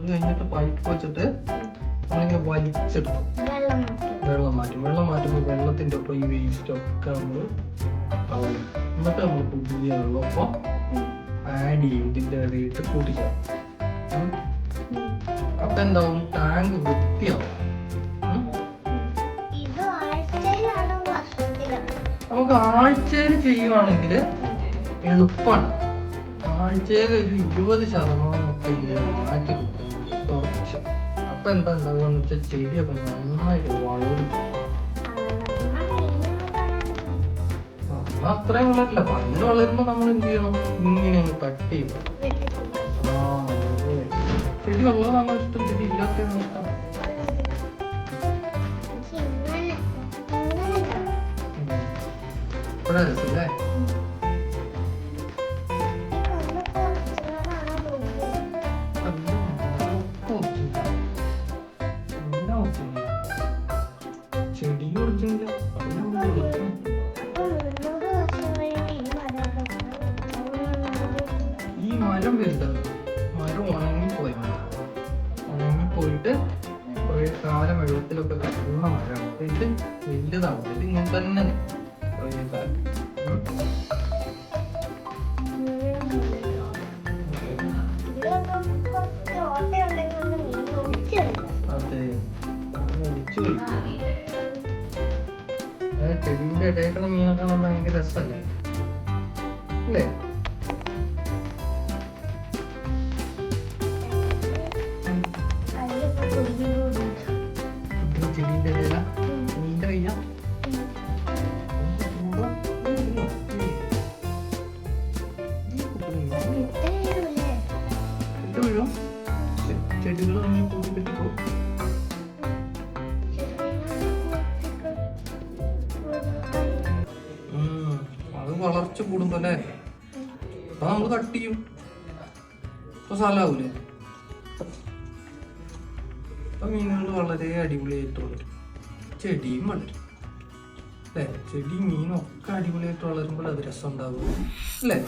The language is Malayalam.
കഴിഞ്ഞിട്ട് പൈപ്പ് വെച്ചിട്ട് നമ്മളിങ്ങനെ വലിച്ചെടുക്കും. വെള്ളം മാറ്റുമ്പോൾ വെള്ളത്തിന്റെ ഒപ്പം ഈ വേസ്റ്റ് ഒക്കെ നമ്മൾ കളയും. എന്നിട്ട് നമ്മൾ പുതിയ വെള്ളമൊപ്പം ആഡ് ചെയ്യും. ഇതിന്റെ ഇടയിട്ട് കൂട്ടിക്കാം. അപ്പൊ എന്താവും? ടാങ്ക് വൃത്തിയാവും. നമുക്ക് ആഴ്ചയിൽ ചെയ്യുവാണെങ്കിൽ എളുപ്പമാണ്. ആഴ്ചയിൽ ഒരു 20% മാറ്റി കുറച്ച്. അപ്പൊ എന്താ ഉണ്ടാവുകയെന്ന് വെച്ചാൽ ചെടിയൊക്കെ നന്നായിട്ട് വളരും. അത്രയും വളരില്ല. പണ്ട് വളരുമ്പോ നമ്മൾ എന്ത് ചെയ്യണം? ഇങ്ങനെ കട്ട് ചെയ്യണം. ചെടി ഉള്ളതാണോ ഇഷ്ടം? ചെടി ഇല്ലാത്തതാണോ ഇഷ്ടം? ഇപ്പഴാ രസല്ലേ? ചെടി കൊടുക്കില്ല. ഈ മരം വലുതാണ്. മരം ഉണങ്ങിപ്പോയിട്ട് കുറെ കാലം വെള്ളത്തിലൊക്കെ കിടക്കുന്ന മരമാണ്. ഇത് വലുതാണ്. ഇത് ഇങ്ങനെ തന്നെ കുറേ കാലം. അതെ, ചെടിയുടെ ഇടയിലുള്ള മീനൊക്കെ കാണാൻ ഭയങ്കര രസമല്ലേ? അല്ലേ? ചെടിയുടെ ഇടയില മീൻ്റെ കയ്യ ചെടികൾ നമ്മൾ കൂട്ടിപ്പറ്റിപ്പോ. അത് വളർച്ച കൂടുമ്പോ അല്ലേ? അപ്പൊ നമ്മൾ കട്ട് ചെയ്യും. അപ്പൊ സ്ഥലമാവൂലേ? അപ്പൊ മീനുകൾ വളരെ അടിപൊളിയായിട്ട് വളരും. ചെടിയും വളരും അല്ലേ? ചെടിയും മീനും ഒക്കെ അടിപൊളിയായിട്ട് വളരുമ്പോൾ അത് രസം ഉണ്ടാവും അല്ലേ?